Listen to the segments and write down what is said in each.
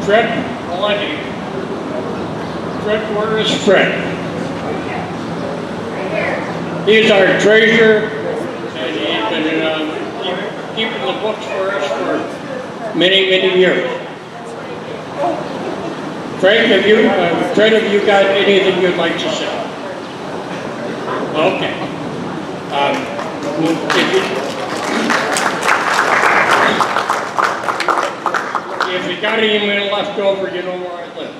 Fred Valenti. Fred, where is Fred? He's our treasurer, and he's been keeping the books for us for many, many years. Frank, Fred, have you got anything you'd like to say? Okay. If you got any email left over, you know where I live.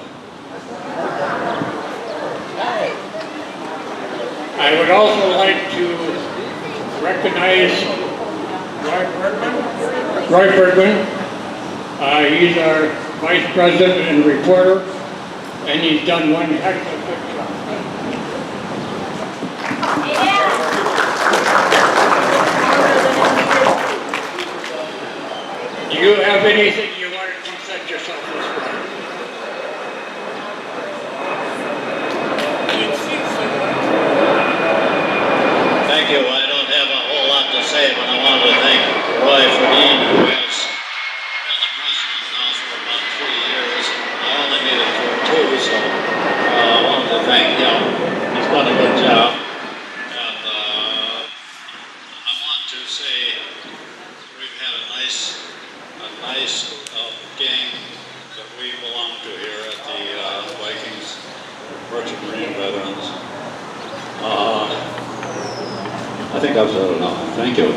I would also like to recognize Roy Bergman. He's our vice president and reporter, and he's done one heck of a good job. Do you have anything you want to present yourself this morning? Thank you. I don't have a whole lot to say, but I wanted to thank Roy Ferdin, who has been the president now for about 3 years. I only made it for 2, so I wanted to thank him. He's done a good job. And I want to say we've had a nice gang that we belong to here at the Vikings Merchant Marine Veterans. I think I've said enough. Thank you.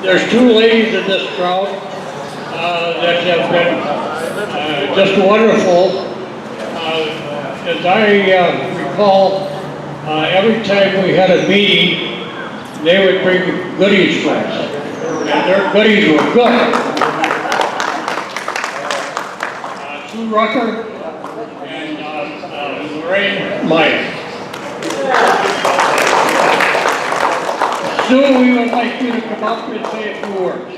There's 2 ladies in this crowd that have been just wonderful. As I recall, every time we had a meeting, they would bring goodies for us, and their goodies were good. Sue Rucker and Lorraine Meyer. Sue, we would like you to come up and say a few words.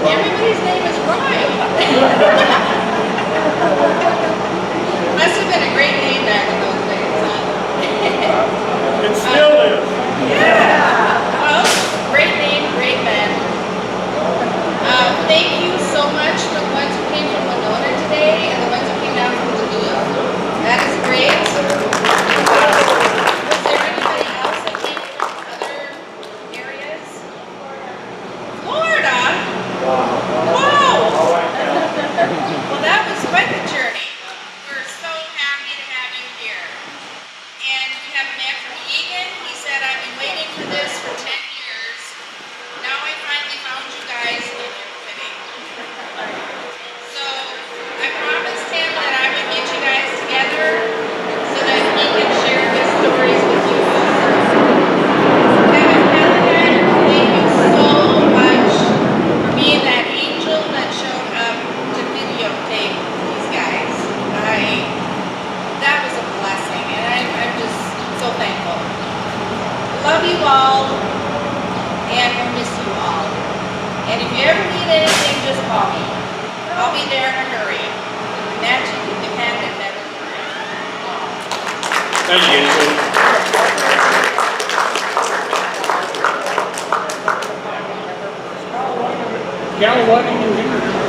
Everybody's name is Roy. Must have been a great name back in those days, huh? It still is. Yeah. Well, great name, great men. Thank you so much for the ones who came from Winona today and the ones who came down from Duluth. you ever need anything, just call me. I'll be there in a hurry. That you can depend and never forget. Thank you. Cal, why did you introduce?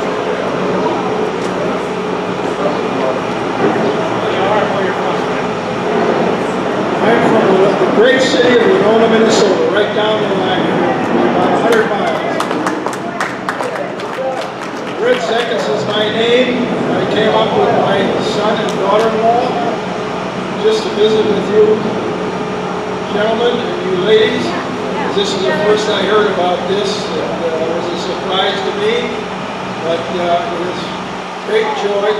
I'm from the great city of Winona, Minnesota, right down the line, about 100 miles. Red Zekas is my name. I came up with my son and daughter-in-law just to visit with you gentlemen and you ladies. This is the first I heard about this. It was a surprise to me, but it was great joy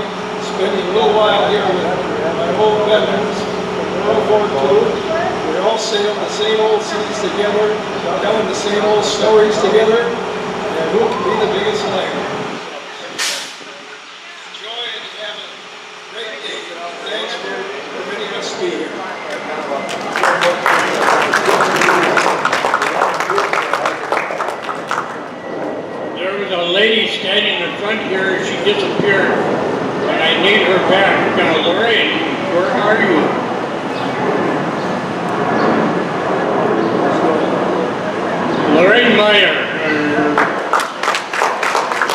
spending a little while here with my old veterans from World War II. We all sailed the same old seas together, telling the same old stories together, and who can be the biggest layer? Enjoy and have a great day. Thanks for permitting us to be here. There was a lady standing in front here, and she disappeared, and I need her back. Now, Lorraine, where are you? Lorraine Meyer.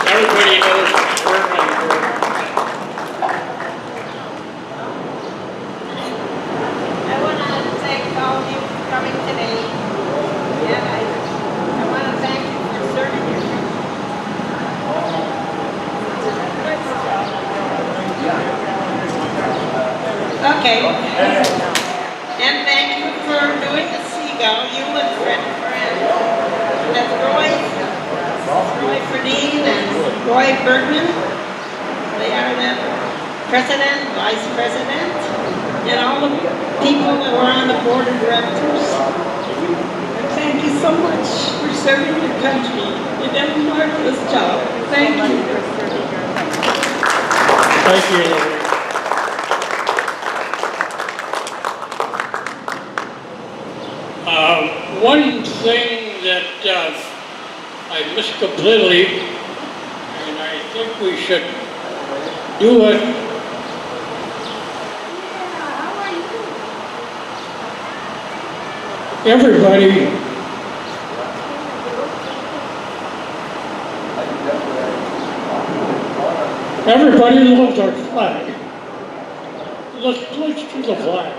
Everybody knows where I'm from. I want to thank all of you for coming today. And I want to thank you for serving your country. Okay. And thank you for doing the seagull, you and Fred. That's Roy Ferdine and Roy Bergman. They are the president, vice president, and all the people that were on the board of directors. And thank you so much for serving your country. You did a marvelous job. Thank you. Thank you, Lorraine. One thing that I missed completely, and I think we should do it. Everybody loves our flag. Let's do the flag.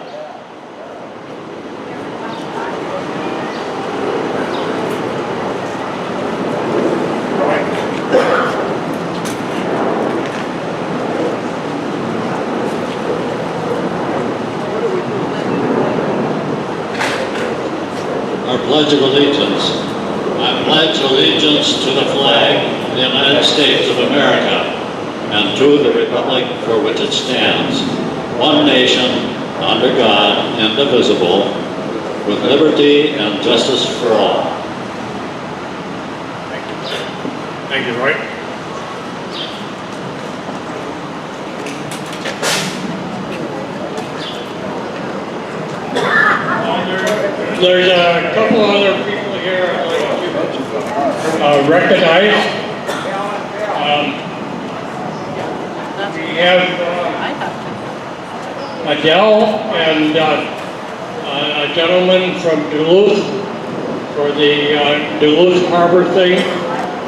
Our Pledge of Allegiance. I pledge allegiance to the flag of the United States of America and to the republic for which it stands, one nation, under God, indivisible, with liberty and justice for all. Thank you, Roy. There's a couple other people here I'd like to recognize. We have Adele and a gentleman from Duluth for the Duluth Harbor thing.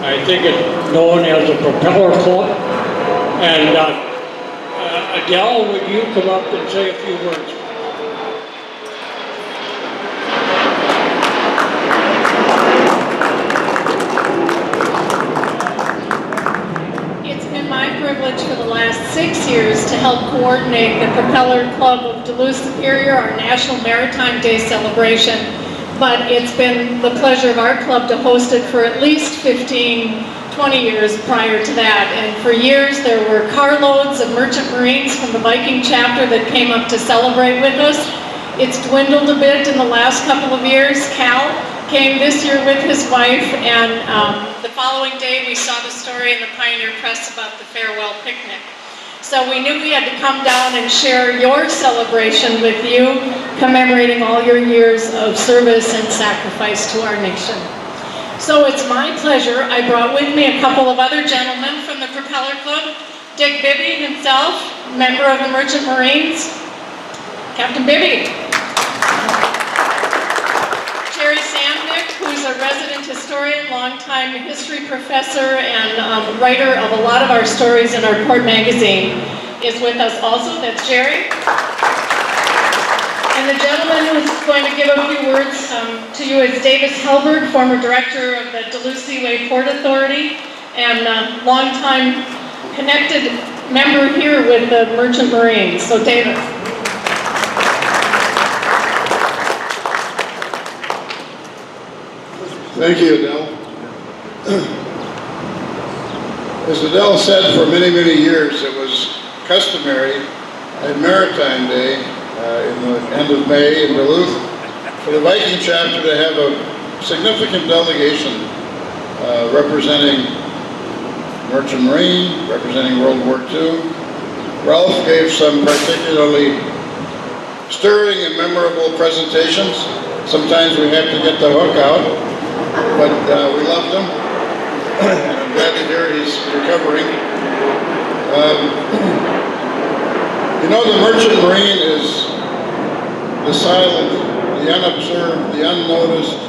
I think it's known as the Propeller Club. And Adele, would you come up and say a few words? For the last 6 years to help coordinate the Propeller Club of Duluth Superior, our National Maritime Day celebration. But it's been the pleasure of our club to host it for at least 15, 20 years prior to that. And for years there were carloads of merchant marines from the Viking chapter that came up to celebrate with us. It's dwindled a bit in the last couple of years. Cal came this year with his wife, and the following day we saw the story in the Pioneer Press about the farewell picnic. So we knew we had to come down and share your celebration with you, commemorating all your years of service and sacrifice to our nation. So it's my pleasure, I brought with me a couple of other gentlemen from the Propeller Club. Dick Bibby himself, member of the Merchant Marines. Captain Bibby. Jerry Sandnick, who's a resident historian, longtime history professor, and writer of a lot of our stories in our Port magazine, is with us also. That's Jerry. And the gentleman who's going to give a few words to you is Davis Helberg, former director of the Duluth Seaway Port Authority, and longtime connected member here with the Merchant Marines. So Davis. Thank you, Adele. As Adele said, for many, many years it was customary at Maritime Day in the end of May in Duluth for the Viking chapter to have a significant delegation representing Merchant Marine, representing World War II. Ralph gave some particularly stirring and memorable presentations. Sometimes we have to get the hook out, but we loved him. I'm glad to hear he's recovering. You know, the Merchant Marine is the silent, the unobserved, the unnoticed,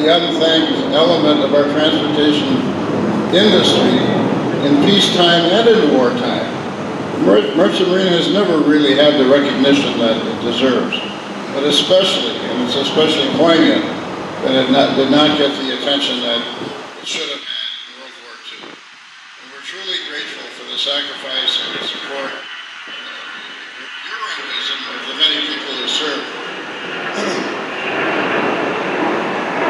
the unthanked element of our transportation industry in peacetime and in wartime. The Merchant Marine has never really had the recognition that it deserves, but especially, and it's especially poignant, that it did not get the attention that it should have had in World War II. And we're truly grateful for the sacrifice and the support, heroism of the many people who served.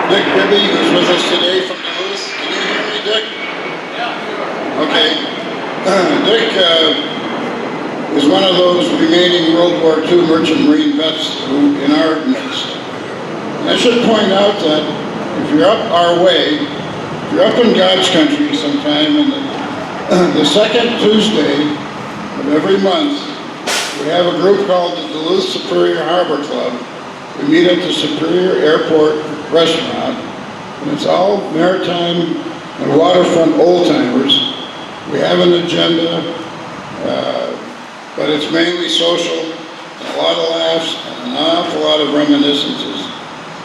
Dick Bibby, who's with us today from Duluth. Can you hear me, Dick? Yeah. Okay. Dick is one of those remaining World War II Merchant Marine vets who in our midst. And I should point out that if you're up our way, if you're up in God's country sometime, and the second Tuesday of every month, we have a group called the Duluth Superior Harbor Club. We meet at the Superior Airport Restaurant, and it's all maritime and waterfront old-timers. We have an agenda, but it's mainly social, a lot of laughs, and an awful lot of reminiscences.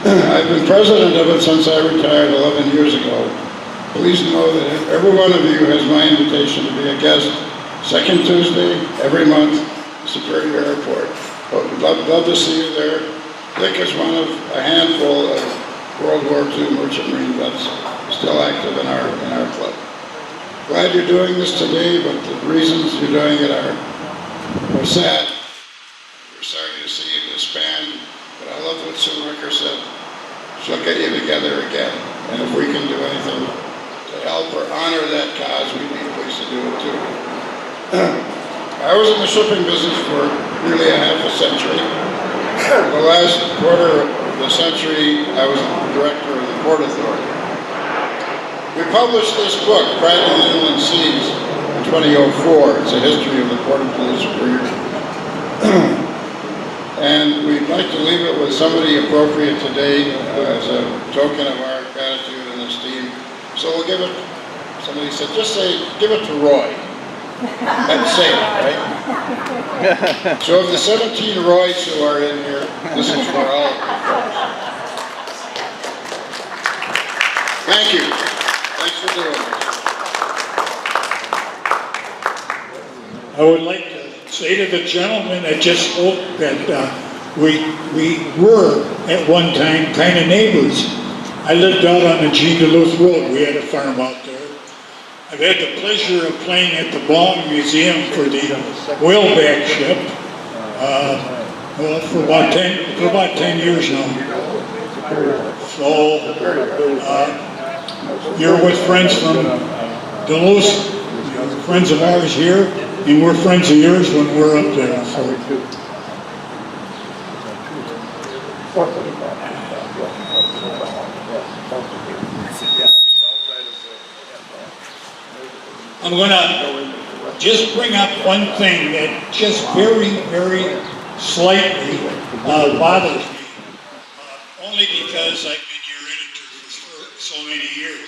I've been president of it since I retired 11 years ago. Please know that every one of you has my invitation to be a guest second Tuesday every month, Superior Airport. But we'd love to see you there. Dick is one of a handful of World War II Merchant Marine vets still active in our club. Glad you're doing this today, but the reasons you're doing it are sad. We're sorry to see you disband, but I love what Sue Ricker said. She'll get you together again, and if we can do anything to help or honor that cause, we'd be pleased to do it too. I was in the shipping business for nearly a half a century. The last quarter of the century, I was director of the Port Authority. We published this book, Pride of the Inland Seas, in 2004. It's a history of the Port of Duluth Superior. And we'd like to leave it with somebody appropriate today as a token of our gratitude and esteem. So we'll give it, somebody said, just say, give it to Roy. That's safe, right? So of the 17 Roys who are in here, this is for all of you. Thank you. Thanks for doing this. I would like to say to the gentleman that just spoke that we were at one time kind of neighbors. I lived out on the G. Duluth Road. We had a farm out there. I've had the pleasure of playing at the Baum Museum for the whaleback ship. Well, for about 10 years now. So you're with friends from Duluth, friends of ours here, and we're friends of yours when we're up there. So. I'm going to just bring up one thing that just very, very slightly bothers me, only because I've been your editor for so many years.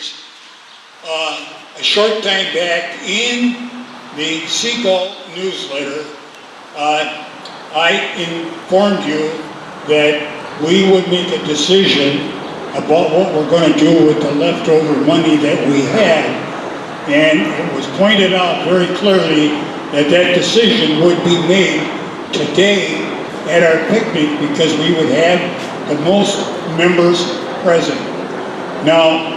a short time back in the Seagull newsletter, I informed you that we would make a decision about what we're going to do with the leftover money that we had. And it was pointed out very clearly that that decision would be made today at our picnic because we would have the most members present. Now,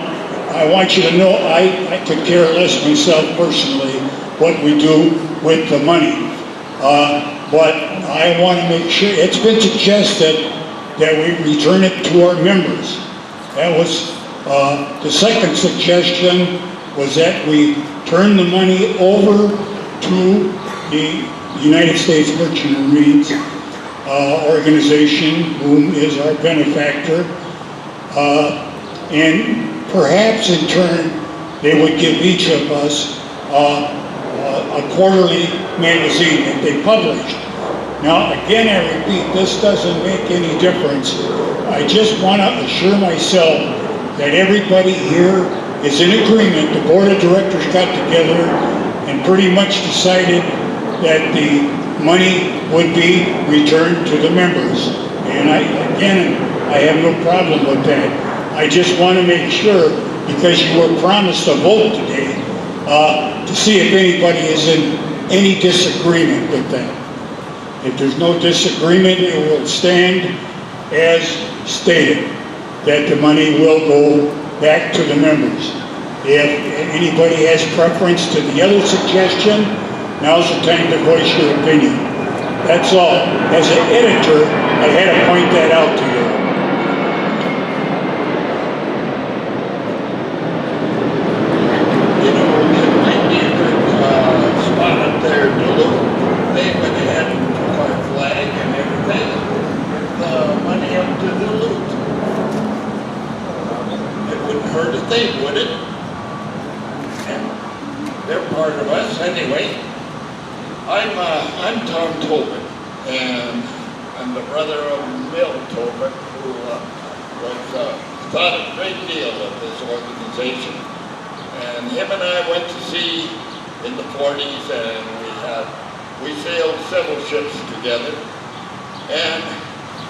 I want you to know I could care less myself personally what we do with the money. But I want to make sure, it's been suggested that we return it to our members. That was, the second suggestion was that we turn the money over to the United States Merchant Marines organization, whom is our benefactor, and perhaps in turn they would give each of us a quarterly magazine that they published. Now, again, I repeat, this doesn't make any difference. I just want to assure myself that everybody here is in agreement. The board of directors got together and pretty much decided that the money would be returned to the members. And I have no problem with that. I just want to make sure, because you were promised a vote today, to see if anybody is in any disagreement with that. If there's no disagreement, it will stand as stated, that the money will go back to the members. If anybody has preference to the other suggestion, now's the time to voice your opinion. That's all. As an editor, I had to point that out to you. You know, it might be a good spot up there to look. They went ahead and took our flag and everything, the money up to the loot. It wouldn't hurt a thing, would it? And they're part of us anyway. I'm Tom Tobin, and I'm the brother of Bill Tobin, who thought a great deal of this organization. And him and I went to sea in the 40s, and we sailed several ships together. And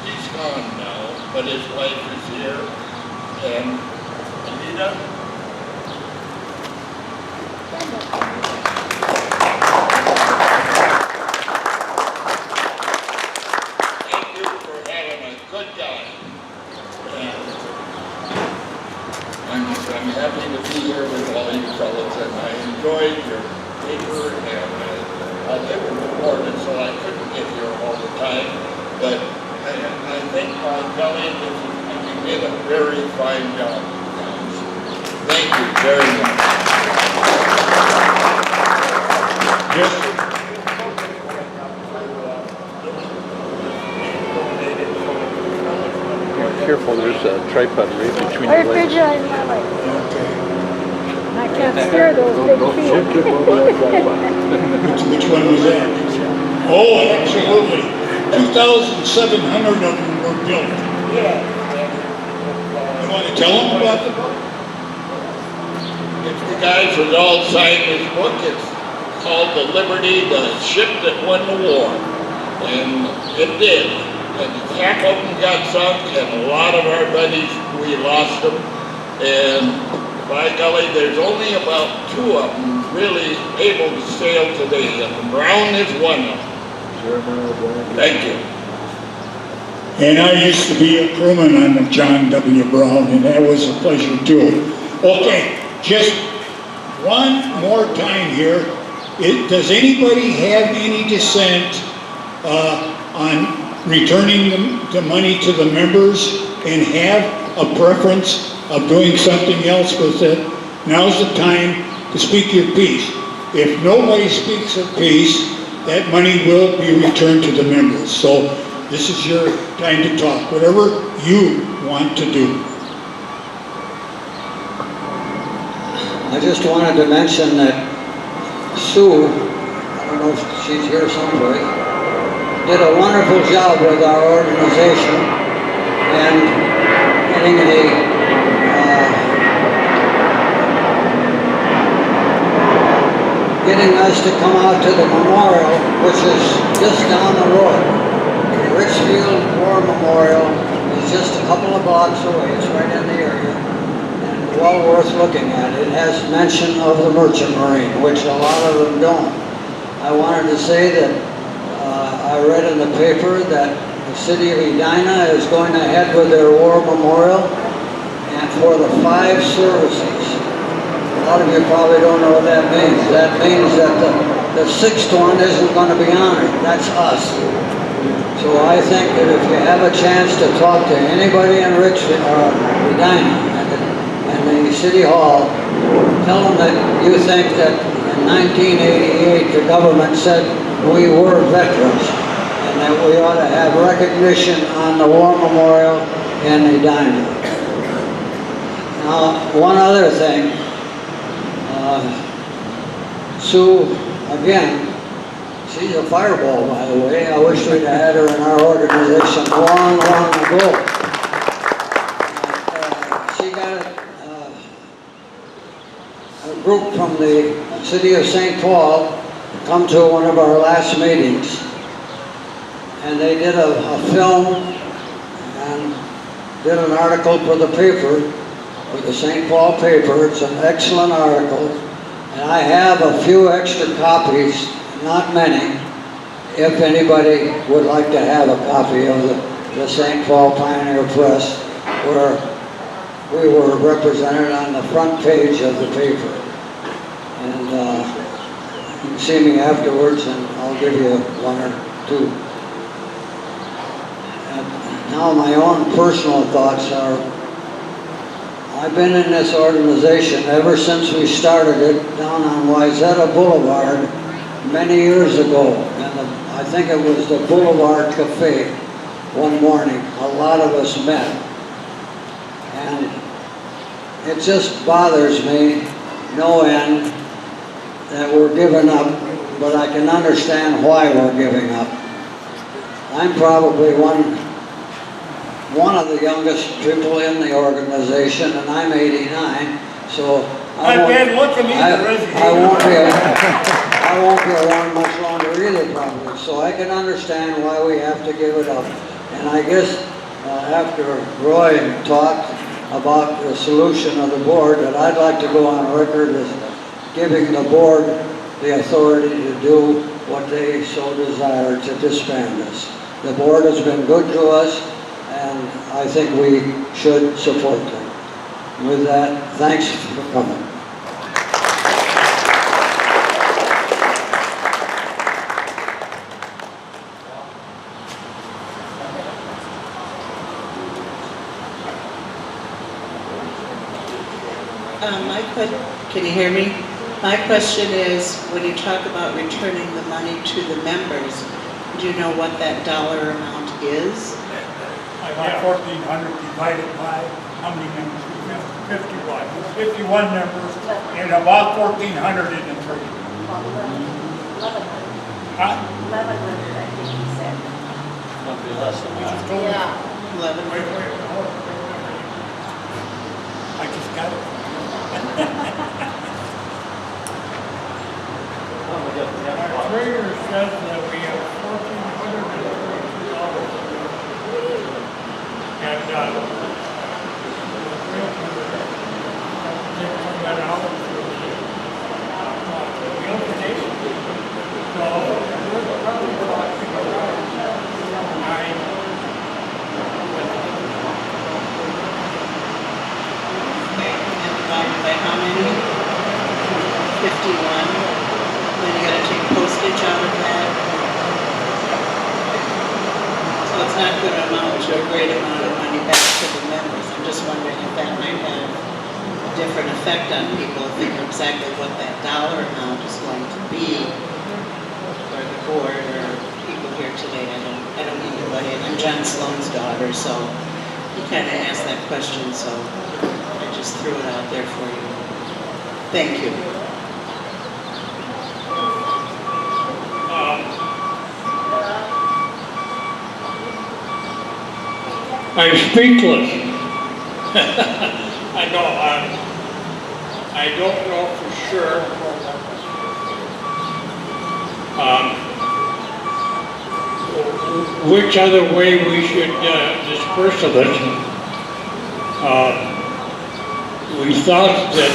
he's gone now, but his wife is here. And Anita? Thank you for having a good guy. And I'm happy to be here with all you fellows, and I enjoyed your paper, and I live in Florida, so I couldn't get here all the time, but I think by golly, you did a very fine job, guys. Thank you very much. Careful, there's a tripod right between I your legs. figure I might. I can't steer those big feet. Which one was that? Oh, absolutely. 2,700 of them were built. Yeah. You want to tell them about them? If you guys would all sign this book, it's called The Liberty, the Ship That Won the War. And it did. And half of them got sunk, and a lot of our buddies, we lost them. And by golly, there's only about 2 of them really able to sail today, and the Brown is one of them. Thank you. And I used to be a crewman on the John W. Brown, and that was a pleasure too. Okay, just one more time here. Does anybody have any dissent on returning the money to the members and have a preference of doing something else with it? Now's the time to speak your piece. If nobody speaks of peace, that money will be returned to the members. So this is your time to talk, whatever you want to do. I just wanted to mention that Sue, I don't know if she's here someplace, did a wonderful job with our organization and getting getting us to come out to the memorial, which is just down the road. The Richfield War Memorial is just a couple of blocks away. It's right in the area, and well worth looking at. It has mention of the Merchant Marine, which a lot of them don't. I wanted to say that I read in the paper that the city of Edina is going ahead with their war memorial and for the 5 services. A lot of you probably don't know what that means. That means that the 6th one isn't going to be honored. That's us. So I think that if you have a chance to talk to anybody in Richfield or Edina and the city hall, tell them that you think that in 1988 the government said we were veterans and that we ought to have recognition on the war memorial in Edina. Now, one other thing. Sue, again, she's a fireball, by the way. I wish we'd have had her in our organization long, long ago. She got a group from the city of St. Paul to come to one of our last meetings. And they did a film and did an article for the paper, for the St. Paul paper. It's an excellent article. And I have a few extra copies, not many, if anybody would like to have a copy of the St. Paul Pioneer Press, where we were represented on the front page of the paper. And you can see me afterwards and I'll give you 1 or 2. And now my own personal thoughts are, I've been in this organization ever since we started it down on Wayzata Boulevard many years ago. And I think it was the Boulevard Cafe one morning. A lot of us met. And it just bothers me no end that we're giving up, but I can understand why we're giving up. I'm probably one of the youngest people in the organization, and I'm 89, so I won't be around much longer either, probably. So I can understand why we have to give it up. And I guess after Roy talked about the solution of the board, that I'd like to go on record as giving the board the authority to do what they so desire, to disband us. The board has been good to us, and I think we should support them. With that, thanks for coming. Can you hear me? My question is, when you talk about returning the money to the members, do you know what that dollar amount is? About 1,400 divided by how many members? 51. 51 members and about 1,400 in the trade. 1,100. Huh? 1,100, I think you said. Yeah. 11. Wait. I just got it. Our treasurer says that we have $1,432. And take that out of the organization. So we're probably talking around 9. Divided by how many? 51. Then you gotta take postage out of that. So it's not gonna amount to a great amount of money back to the members. I'm just wondering if that might have a different effect on people, if they know exactly what that dollar amount is going to be for the board or people here today. I don't need to butt in. I'm John Sloan's daughter, so he kind of asked that question, so I just threw it out there for you. Thank you. I'm speechless. I know, I don't know for sure which other way we should disperse of it. We thought that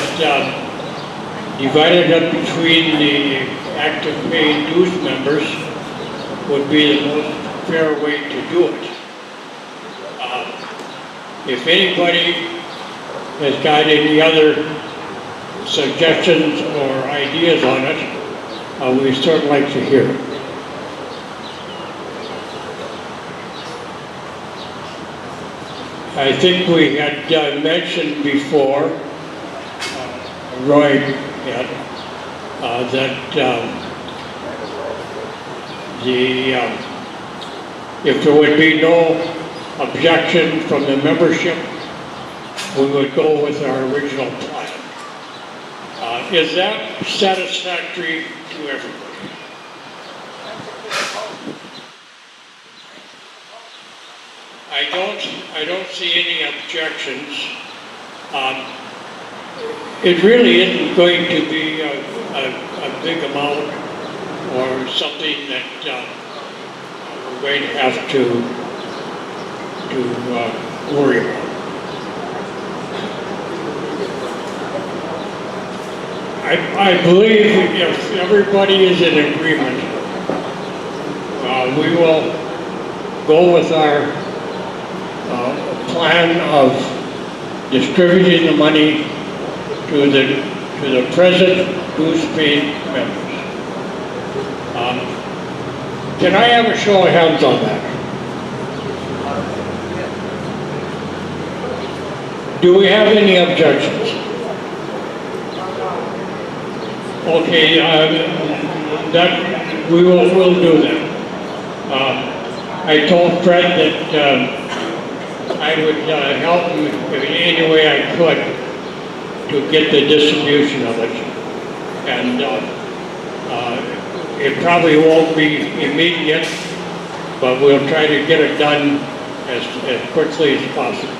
divided up between the active pay dues members would be the most fair way to do it. If anybody has got any other suggestions or ideas on it, we certainly like to hear it. I think we had mentioned before, Roy had, that if there would be no objection from the membership, we would go with our original plan. Is that satisfactory to everybody? I don't see any objections. It really isn't going to be a big amount or something that we're going to have to worry about. I believe if everybody is in agreement, we will go with our plan of distributing the money to the present dues paid members. Can I have a show of hands on that? Do we have any objections? Okay, that we'll do that. I told Fred that I would help him in any way I could to get the distribution of it, and it probably won't be immediate, but we'll try to get it done as quickly as possible.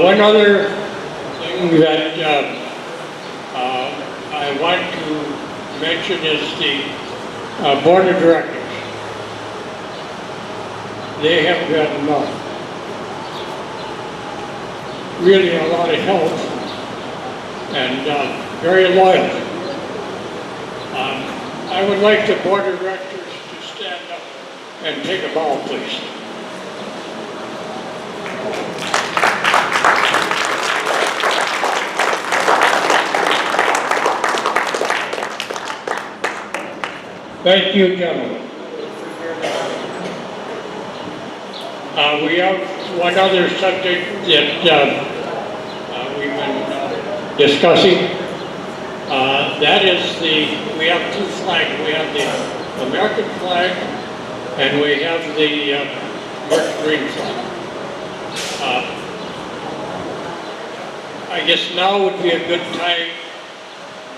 One other thing that I want to mention is the board of directors. They have been really a lot of help and very loyal. I would like the board of directors to stand up and take a bow, please. Thank you, gentlemen. We have one other subject that we've been discussing. That is we have two flags. We have the American flag and we have the Merc Green flag. I guess now would be a good time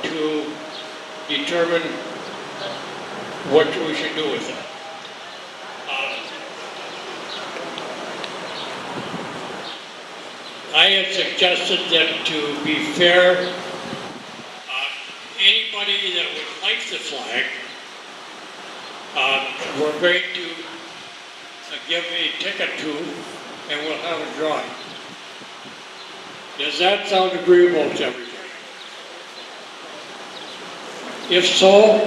to determine what we should do with it. I had suggested that to be fair, anybody that would like the flag, we're going to give a ticket to, and we'll have a drawing. Does that sound agreeable to everybody? If so,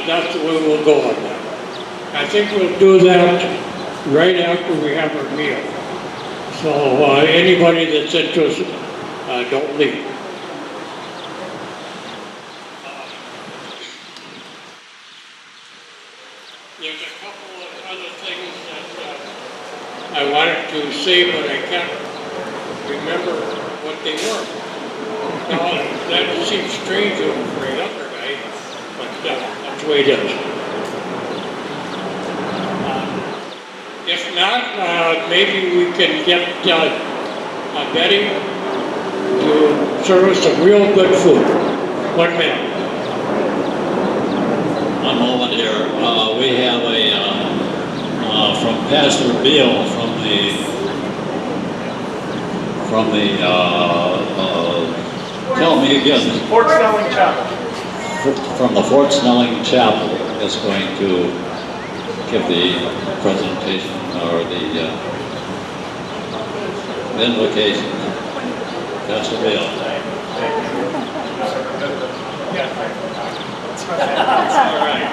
that's the way we'll go on that. I think we'll do that right after we have our meal. So anybody that's interested, don't leave. There's a couple of other things that I wanted to say, but I can't remember what they were. Now, that seems strange for a younger guy, but that's the way it is. If not, maybe we can get Betty to serve us some real good food. 1 minute. One moment here. We have from Pastor Beal tell me again. Pork selling chop. from the Fort Snelling Chapel is going to give the presentation or the invocation. Pastor Bill. All right.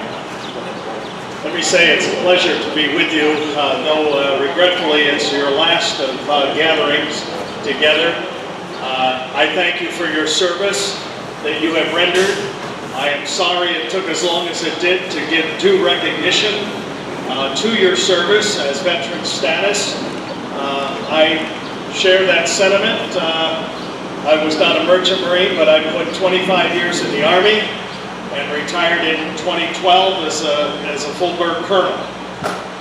Let me say it's a pleasure to be with you, though regretfully it's your last of gatherings together. I thank you for your service that you have rendered. I am sorry it took as long as it did to give due recognition to your service as veteran status. I share that sentiment. I was not a merchant marine, but I put 25 years in the Army and retired in 2012 as a full-bird colonel.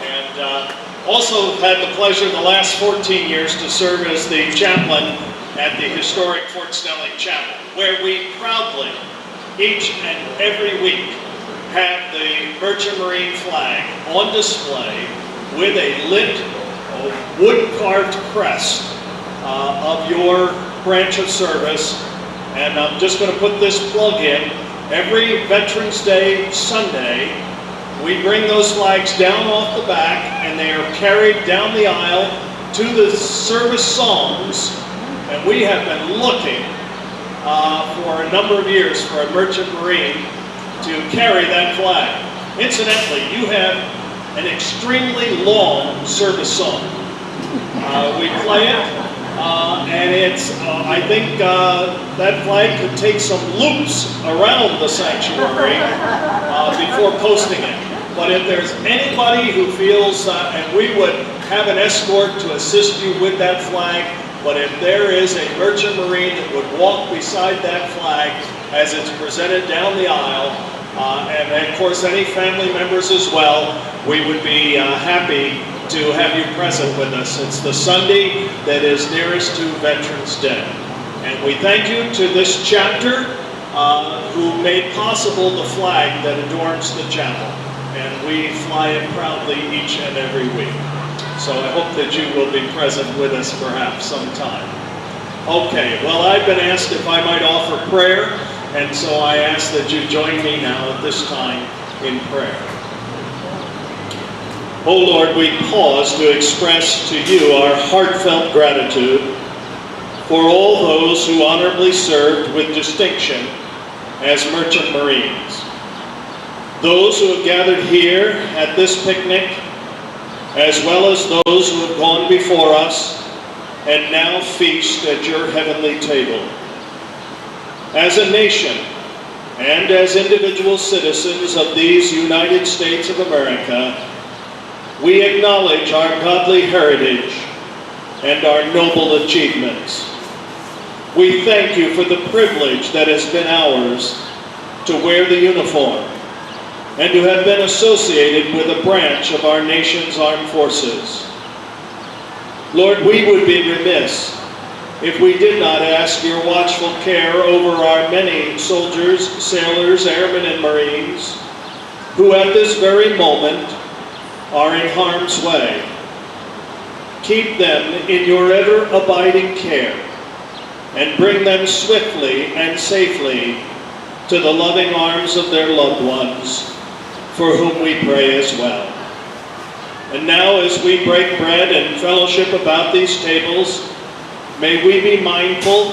And also had the pleasure the last 14 years to serve as the chaplain at the historic Fort Snelling Chapel, where we proudly, each and every week, have the Merchant Marine flag on display with a lit wood-carved crest of your branch of service. And I'm just going to put this plug in. Every Veterans Day Sunday, we bring those flags down off the back and they are carried down the aisle to the service songs. And we have been looking for a number of years for a Merchant Marine to carry that flag. Incidentally, you have an extremely long service song. We play it, and it's, I think that flag could take some loops around the sanctuary before posting it. But if there's anybody who feels, and we would have an escort to assist you with that flag, but if there is a Merchant Marine that would walk beside that flag as it's presented down the aisle, and of course any family members as well, we would be happy to have you present with us. It's the Sunday that is nearest to Veterans Day. And we thank you to this chapter who made possible the flag that adorns the chapel. And we fly it proudly each and every week. So I hope that you will be present with us perhaps sometime. Okay, well, I've been asked if I might offer prayer, and so I ask that you join me now at this time in prayer. Oh Lord, we pause to express to you our heartfelt gratitude for all those who honorably served with distinction as Merchant Marines. Those who have gathered here at this picnic, as well as those who have gone before us and now feast at your heavenly table. As a nation and as individual citizens of these United States of America, we acknowledge our godly heritage and our noble achievements. We thank you for the privilege that has been ours to wear the uniform and to have been associated with a branch of our nation's armed forces. Lord, we would be remiss if we did not ask your watchful care over our many soldiers, sailors, airmen, and Marines who at this very moment are in harm's way. Keep them in your ever-abiding care and bring them swiftly and safely to the loving arms of their loved ones, for whom we pray as well. And now, as we break bread and fellowship about these tables, may we be mindful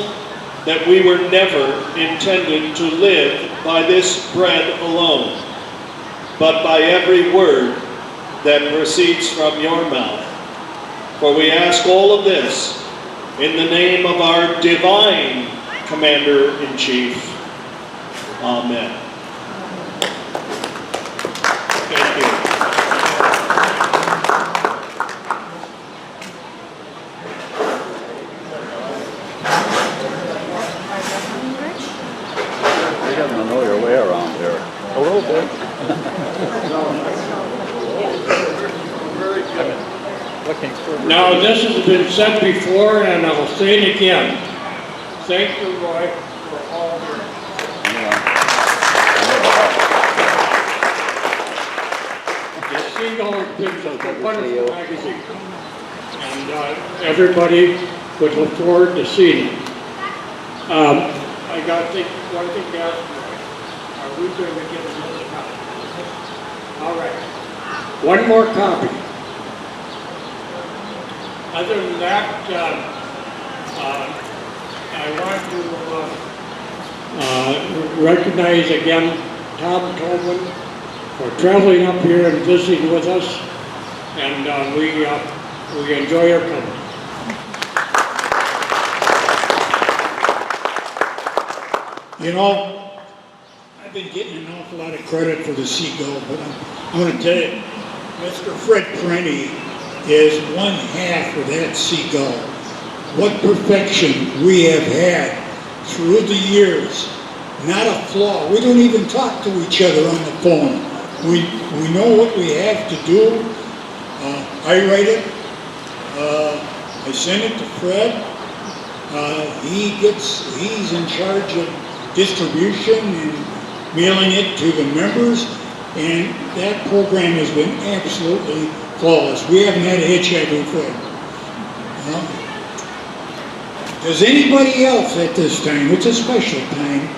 that we were never intended to live by this bread alone, but by every word that proceeds from your mouth. For we ask all of this in the name of our divine Commander-in-Chief. Amen. Thank you. You have to know your way around here. A little bit. Now, this has been said before, and I'll say it again. Thank you, Roy, for all your... The Seagull is a wonderful magazine, and everybody would look forward to seeing it. I got to think one thing else. are we going to get another copy? All right. One more copy. Other than that, I want to recognize again Tom Tobin for traveling up here and visiting with us, and we enjoy your company. You know, I've been getting an awful lot of credit for the Seagull, but I'm going to tell you, Mr. Fred Prenny is one half of that Seagull. What perfection we have had through the years. Not a flaw. We don't even talk to each other on the phone. We know what we have to do. I write it. I send it to Fred. He's in charge of distribution and mailing it to the members, and that program has been absolutely flawless. We haven't had a hitch every foot. Does anybody else at this time, it's a special time,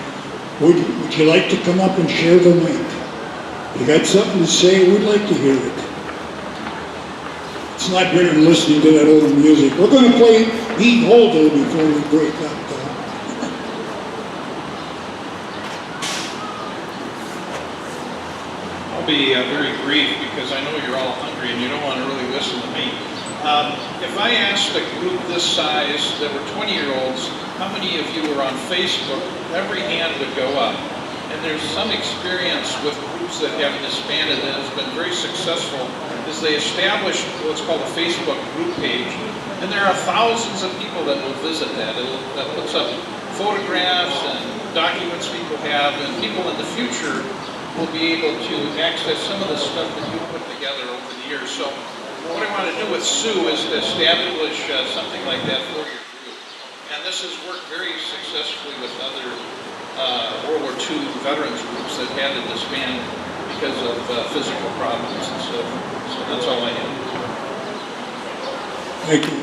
would you like to come up and share the mic? You got something to say, we'd like to hear it. It's not better than listening to that old music. We're going to play Beat Holder before we break up. I'll be very brief because I know you're all hungry and you don't want to really listen to me. If I asked a group this size that were 20-year-olds, how many of you were on Facebook, every hand would go up. And there's some experience with groups that have disbanded that has been very successful is they establish what's called a Facebook group page. And there are thousands of people that will visit that. That puts up photographs and documents people have, and people in the future will be able to access some of the stuff that you put together over the years. So what I want to do with Sue is to establish something like that for your group. And this has worked very successfully with other World War II veterans groups that had to disband because of physical problems and so forth. So that's all I have. Thank you.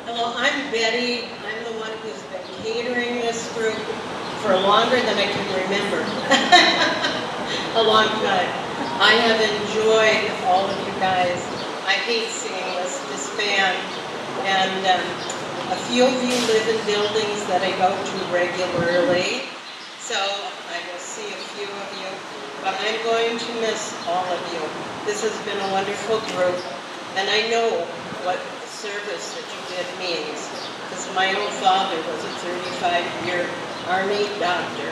Hello, I'm Betty. I'm the one who's been catering this group for longer than I can remember. A long time. I have enjoyed all of you guys. I hate seeing us disband. And a few of you live in buildings that I go to regularly. So I will see a few of you. But I'm going to miss all of you. This has been a wonderful group. And I know what the service that you did means. Because my own father was a 35-year Army doctor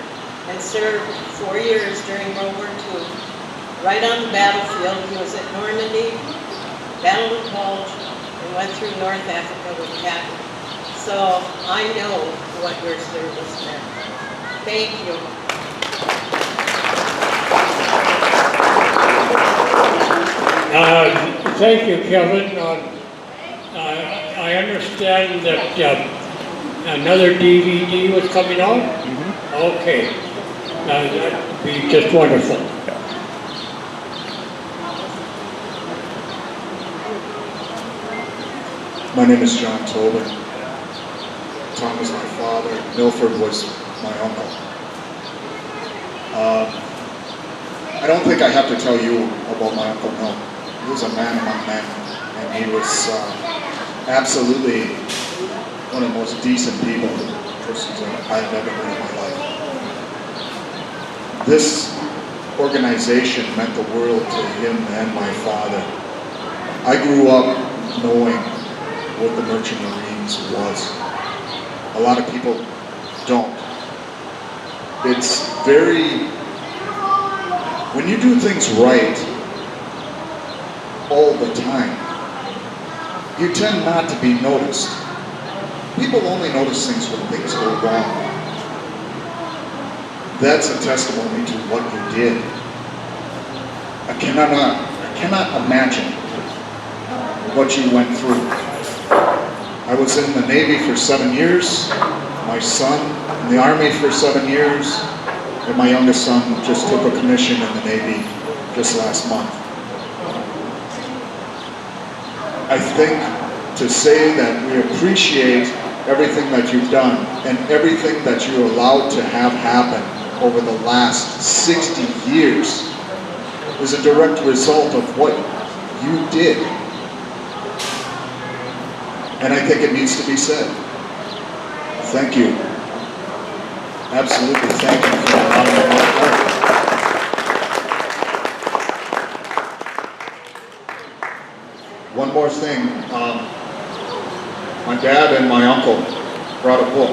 and served 4 years during World War II. Right on the battlefield, he was at Normandy, Battle of Bulge, and went through North Africa with Callahan. So I know what your service meant. Thank you. Thank you, Kevin. I understand that another DVD was coming out? Mm-hmm. Okay. That would be just wonderful. My name is John Tobin. Tom is my father. Milford was my uncle. I don't think I have to tell you about my Uncle Mill. He was a man among men, and he was absolutely one of the most decent persons I have ever met in my life. This organization meant the world to him and my father. I grew up knowing what the Merchant Marines was. A lot of people don't. It's very, when you do things right all the time, you tend not to be noticed. People only notice things when things go wrong. That's a testimony to what you did. I cannot imagine what you went through. I was in the Navy for 7 years, my son in the Army for 7 years, and my youngest son just took a commission in the Navy just last month. I think to say that we appreciate everything that you've done, and everything that you allowed to have happen over the last 60 years is a direct result of what you did. And I think it needs to be said. Thank you. Absolutely, thank you for allowing me to work. One more thing. My dad and my uncle brought a book,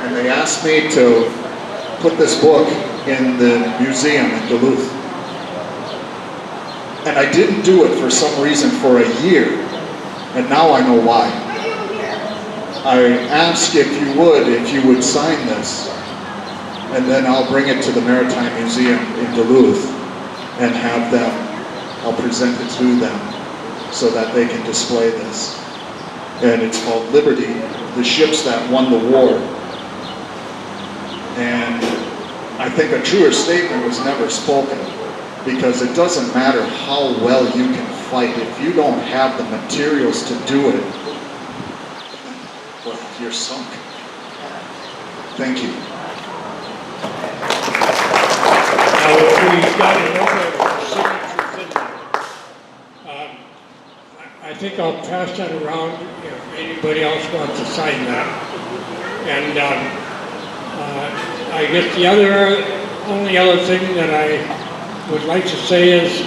and they asked me to put this book in the museum in Duluth. And I didn't do it for some reason for a year, and now I know why. I ask if you would sign this, and then I'll bring it to the Maritime Museum in Duluth and have them, I'll present it to them so that they can display this. And it's called Liberty, the ships that won the war. And I think a truer statement was never spoken, because it doesn't matter how well you can fight. If you don't have the materials to do it, well, you're sunk. Thank you. Now, we've got another signature video. I think I'll pass that around if anybody else wants to sign that. And I guess the only other thing that I would like to say is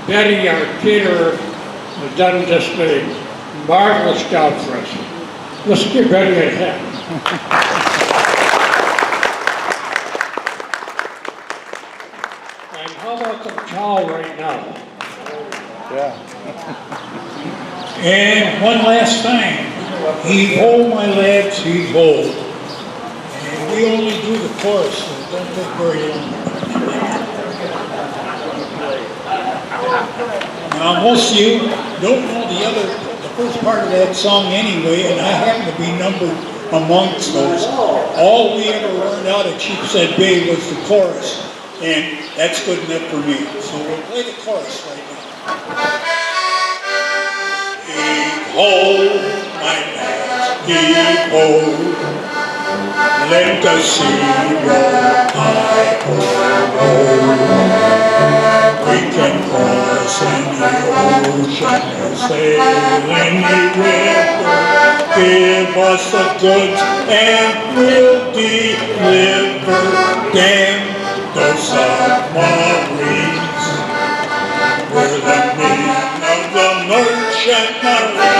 Betty, our caterer, has done just a marvelous job for us. Let's give Betty a hand. And how about some chow right now? Yeah. And one last time, heave ho, my lads, heave ho. And we only do the chorus, so it don't take very long. Now, most of you don't know the first part of that song anyway, and I happen to be numbered amongst those. All we ever learned out at Sheepshead Bay was the chorus, and that's good enough for me. So we'll play the chorus right now. Heave ho, my lads, heave ho. Let the sea roll high over. We can cross any ocean and sail any river. Give us the goods and we'll deliver. Damn the submarines. We're the men of the merchant marine.